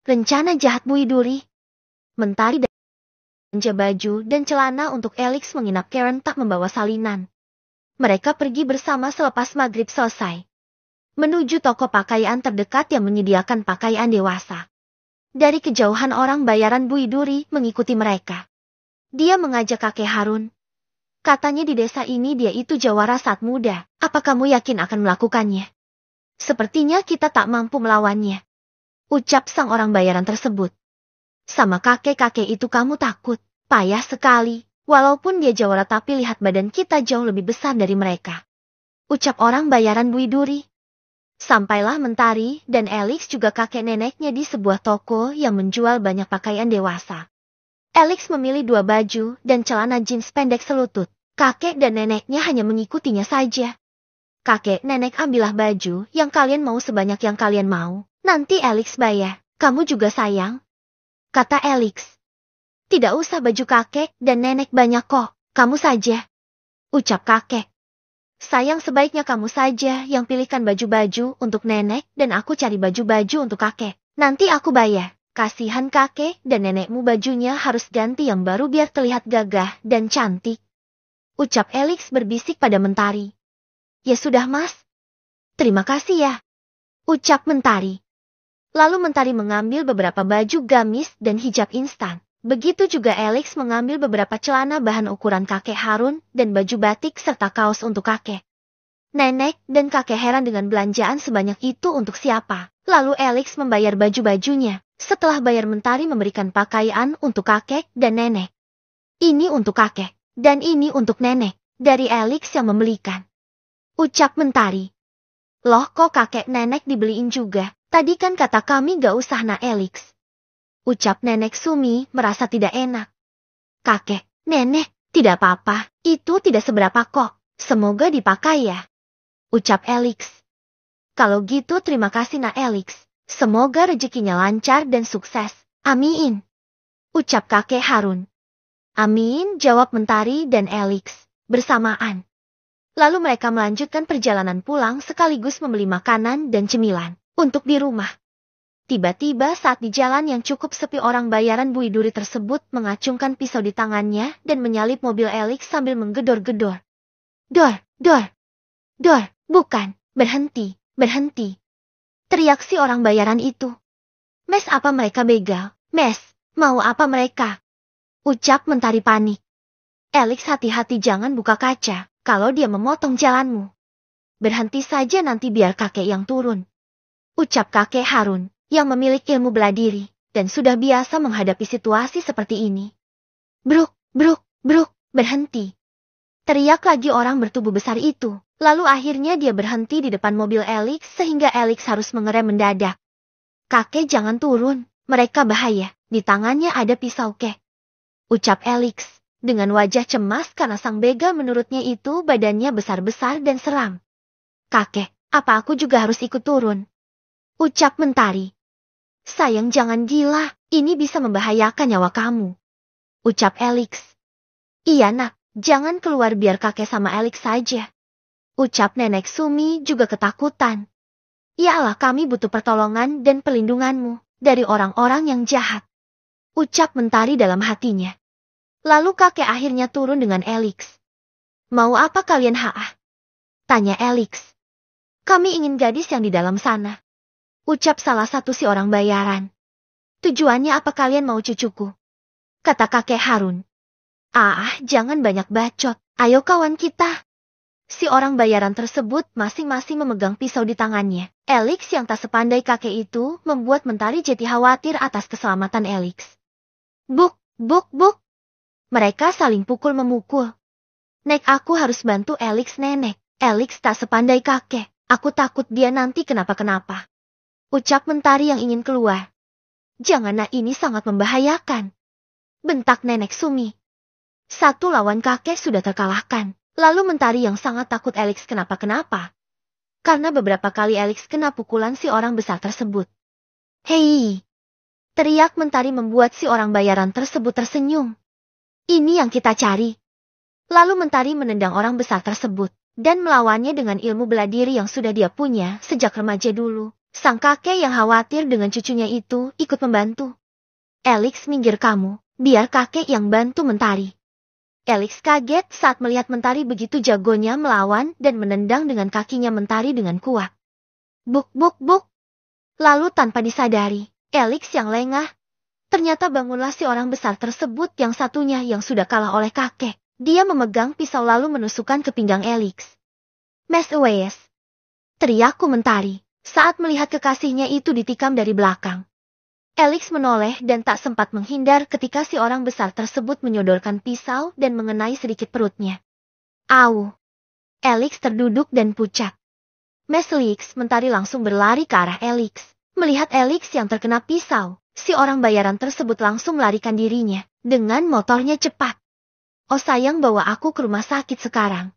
Rencana jahat Bui Duri. Mentari dan belanja baju dan celana untuk Elix menginap Karen tak membawa salinan. Mereka pergi bersama selepas maghrib selesai. Menuju toko pakaian terdekat yang menyediakan pakaian dewasa. Dari kejauhan orang bayaran Bui Duri mengikuti mereka. Dia mengajak kakek Harun. Katanya di desa ini dia itu jawara saat muda. Apa kamu yakin akan melakukannya? Sepertinya kita tak mampu melawannya. Ucap sang orang bayaran tersebut. Sama kakek-kakek itu kamu takut. Payah sekali. Walaupun dia jawara tapi lihat badan kita jauh lebih besar dari mereka. Ucap orang bayaran Bui Duri. Sampailah Mentari dan Elix juga kakek neneknya di sebuah toko yang menjual banyak pakaian dewasa. Elix memilih 2 baju dan celana jeans pendek selutut. Kakek dan neneknya hanya mengikutinya saja. Kakek nenek ambillah baju yang kalian mau sebanyak yang kalian mau. Nanti Elix bayar. Kamu juga sayang? Kata Elix. Tidak usah baju kakek dan nenek banyak kok. Kamu saja. Ucap kakek. Sayang sebaiknya kamu saja yang pilihkan baju-baju untuk nenek dan aku cari baju-baju untuk kakek. Nanti aku bayar. Kasihan kakek dan nenekmu bajunya harus ganti yang baru biar terlihat gagah dan cantik. Ucap Elix berbisik pada Mentari. Ya sudah mas. Terima kasih ya. Ucap Mentari. Lalu Mentari mengambil beberapa baju gamis dan hijab instan. Begitu juga Elix mengambil beberapa celana bahan ukuran kakek Harun dan baju batik serta kaos untuk kakek. Nenek dan kakek heran dengan belanjaan sebanyak itu untuk siapa. Lalu Elix membayar baju-bajunya. Setelah bayar Mentari memberikan pakaian untuk kakek dan nenek. Ini untuk kakek, dan ini untuk nenek, dari Elix yang membelikan. Ucap Mentari. Loh kok kakek nenek dibeliin juga, tadi kan kata kami gak usah nak Elix. Ucap nenek Sumi merasa tidak enak. Kakek, nenek, tidak apa-apa, itu tidak seberapa kok, semoga dipakai ya. Ucap Elix. Kalau gitu terima kasih nak Elix. Semoga rezekinya lancar dan sukses. Amin. Ucap kakek Harun. Amin, jawab Mentari dan Elix bersamaan. Lalu mereka melanjutkan perjalanan pulang sekaligus membeli makanan dan cemilan untuk di rumah. Tiba-tiba saat di jalan yang cukup sepi orang bayaran Bui Duri tersebut mengacungkan pisau di tangannya dan menyalip mobil Elix sambil menggedor-gedor. Dor, dor, dor, bukan, berhenti, berhenti. Teriak si orang bayaran itu. Mes apa mereka begal? Mes, mau apa mereka? Ucap Mentari panik. Elix hati-hati jangan buka kaca, kalau dia memotong jalanmu. Berhenti saja nanti biar kakek yang turun. Ucap kakek Harun, yang memiliki ilmu bela diri, dan sudah biasa menghadapi situasi seperti ini. Bruk, bruk, bruk, berhenti. Teriak lagi orang bertubuh besar itu. Lalu akhirnya dia berhenti di depan mobil Elix sehingga Elix harus mengerem mendadak. Kakek jangan turun, mereka bahaya, di tangannya ada pisau kek. Ucap Elix, dengan wajah cemas karena sang begal menurutnya itu badannya besar-besar dan seram. Kakek, apa aku juga harus ikut turun? Ucap Mentari. Sayang jangan gila, ini bisa membahayakan nyawa kamu. Ucap Elix. Iya nak, jangan keluar biar kakek sama Elix saja. Ucap nenek Sumi juga ketakutan. Ya Allah kami butuh pertolongan dan perlindunganmu dari orang-orang yang jahat. Ucap Mentari dalam hatinya. Lalu kakek akhirnya turun dengan Elix. Mau apa kalian Haah? Tanya Elix. Kami ingin gadis yang di dalam sana. Ucap salah satu si orang bayaran. Tujuannya apa kalian mau cucuku? Kata kakek Harun. Jangan banyak bacot, ayo kawan kita. Si orang bayaran tersebut masing-masing memegang pisau di tangannya. Elix yang tak sepandai kakek itu membuat Mentari jadi khawatir atas keselamatan Elix. Buk, buk, buk. Mereka saling pukul-memukul. Nek aku harus bantu Elix nenek. Elix tak sepandai kakek. Aku takut dia nanti kenapa-kenapa. Ucap Mentari yang ingin keluar. Jangan nak ini sangat membahayakan. Bentak nenek Sumi. 1 lawan kakek sudah terkalahkan. Lalu Mentari yang sangat takut Elix kenapa-kenapa. Karena beberapa kali Elix kena pukulan si orang besar tersebut. Hei! Teriak Mentari membuat si orang bayaran tersebut tersenyum. Ini yang kita cari. Lalu Mentari menendang orang besar tersebut. Dan melawannya dengan ilmu bela diri yang sudah dia punya sejak remaja dulu. Sang kakek yang khawatir dengan cucunya itu ikut membantu. Alex, minggir kamu, biar kakek yang bantu Mentari. Alex kaget saat melihat Mentari begitu jagonya melawan dan menendang dengan kakinya Mentari dengan kuat. Buk buk buk. Lalu tanpa disadari, Alex yang lengah. Ternyata bangunlah si orang besar tersebut yang satunya yang sudah kalah oleh kakek. Dia memegang pisau lalu menusukkan ke pinggang Alex. Mas Wes. Teriakku Mentari saat melihat kekasihnya itu ditikam dari belakang. Alex menoleh dan tak sempat menghindar ketika si orang besar tersebut menyodorkan pisau dan mengenai sedikit perutnya. Au! Alex terduduk dan pucat. Mas Lex Mentari langsung berlari ke arah Alex. Melihat Alex yang terkena pisau, si orang bayaran tersebut langsung melarikan dirinya dengan motornya cepat. Oh sayang, bawa aku ke rumah sakit sekarang.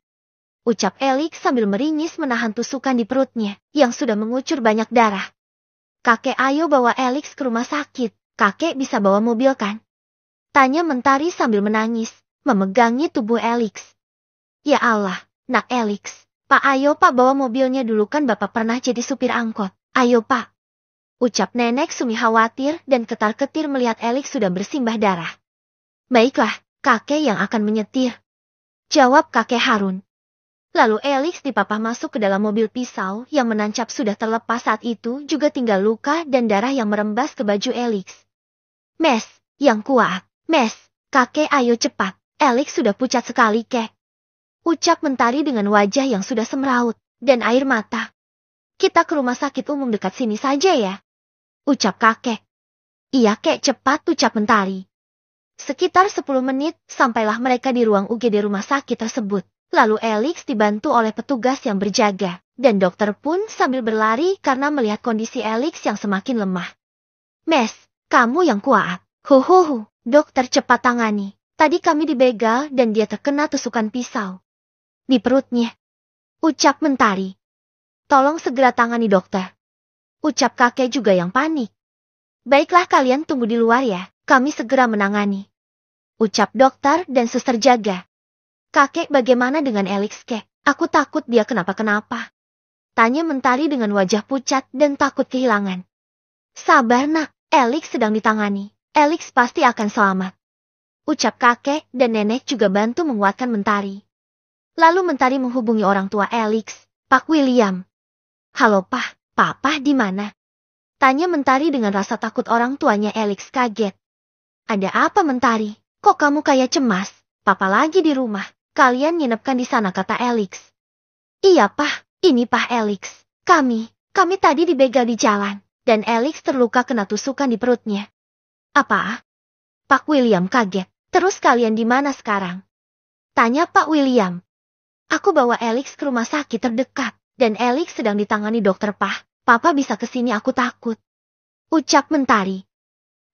Ucap Alex sambil meringis menahan tusukan di perutnya yang sudah mengucur banyak darah. Kakek, ayo bawa Alex ke rumah sakit. Kakek bisa bawa mobil kan? Tanya Mentari sambil menangis, memegangi tubuh Alex. Ya Allah, nak Alex. Pak, ayo pak bawa mobilnya dulu, kan bapak pernah jadi supir angkot. Ayo pak. Ucap nenek Sumi khawatir dan ketar-ketir melihat Alex sudah bersimbah darah. Baiklah, kakek yang akan menyetir. Jawab kakek Harun. Lalu Alex dipapah masuk ke dalam mobil. Pisau yang menancap sudah terlepas saat itu juga tinggal luka dan darah yang merembas ke baju Alex. Mes, yang kuat. Mes, kakek ayo cepat. Alex sudah pucat sekali kek. Ucap Mentari dengan wajah yang sudah semraut dan air mata. Kita ke rumah sakit umum dekat sini saja ya. Ucap kakek. Iya kek, cepat, ucap Mentari. Sekitar 10 menit sampailah mereka di ruang UGD rumah sakit tersebut. Lalu Alex dibantu oleh petugas yang berjaga, dan dokter pun sambil berlari karena melihat kondisi Alex yang semakin lemah. Mes, kamu yang kuat. Huhuhu, dokter cepat tangani. Tadi kami dibegal dan dia terkena tusukan pisau di perutnya. Ucap Mentari. Tolong segera tangani dokter. Ucap kakek juga yang panik. Baiklah, kalian tunggu di luar ya, kami segera menangani. Ucap dokter dan suster jaga. Kakek, bagaimana dengan Alex kek? Aku takut dia kenapa-kenapa. Tanya Mentari dengan wajah pucat dan takut kehilangan. Sabar nak, Alex sedang ditangani. Alex pasti akan selamat. Ucap kakek dan nenek juga bantu menguatkan Mentari. Lalu Mentari menghubungi orang tua Alex, Pak William. Halo Pak, Papa di mana? Tanya Mentari dengan rasa takut. Orang tuanya Alex kaget. Ada apa Mentari? Kok kamu kayak cemas? Papa lagi di rumah. Kalian nginepkan di sana, kata Alex. Iya Pak, ini Pak Alex. Kami tadi dibegal di jalan, dan Alex terluka kena tusukan di perutnya. Apa? Pak William kaget. Terus kalian di mana sekarang? Tanya Pak William. Aku bawa Alex ke rumah sakit terdekat, dan Alex sedang ditangani dokter Pak. Papa bisa kesini, aku takut. Ucap Mentari.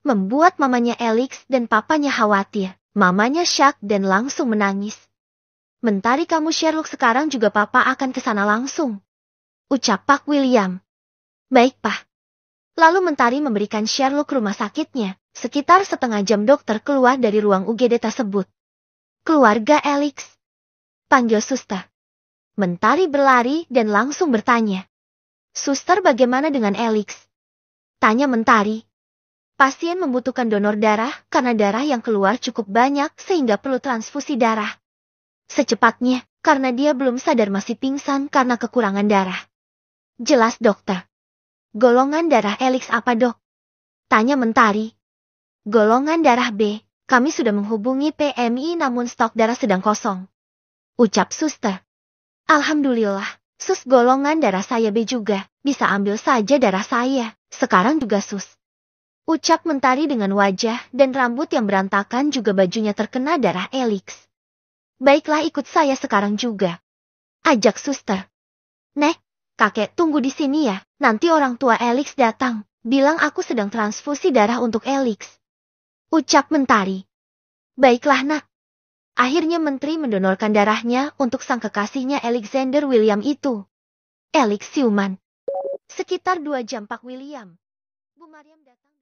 Membuat mamanya Alex dan papanya khawatir. Mamanya syak dan langsung menangis. Mentari, kamu Sherlock, sekarang juga papa akan ke sana langsung. Ucap Pak William. Baik Pak. Lalu Mentari memberikan Sherlock ke rumah sakitnya. Sekitar setengah jam dokter keluar dari ruang UGD tersebut. Keluarga Alex. Panggil suster. Mentari berlari dan langsung bertanya. Suster, bagaimana dengan Alex? Tanya Mentari. Pasien membutuhkan donor darah karena darah yang keluar cukup banyak sehingga perlu transfusi darah. Secepatnya, karena dia belum sadar masih pingsan karena kekurangan darah. Jelas dokter. Golongan darah Alex apa dok? Tanya Mentari. Golongan darah B, kami sudah menghubungi PMI namun stok darah sedang kosong. Ucap suster. Alhamdulillah, sus, golongan darah saya B juga, bisa ambil saja darah saya, sekarang juga sus. Ucap Mentari dengan wajah dan rambut yang berantakan juga bajunya terkena darah Alex. Baiklah, ikut saya sekarang juga. Ajak suster. Nek, kakek tunggu di sini ya, nanti orang tua Alex datang, bilang aku sedang transfusi darah untuk Alex. Ucap Mentari. Baiklah nak. Akhirnya Menteri mendonorkan darahnya untuk sang kekasihnya Alexander William itu. Alex siuman. Sekitar 2 jam Pak William. Bu Mariam datang.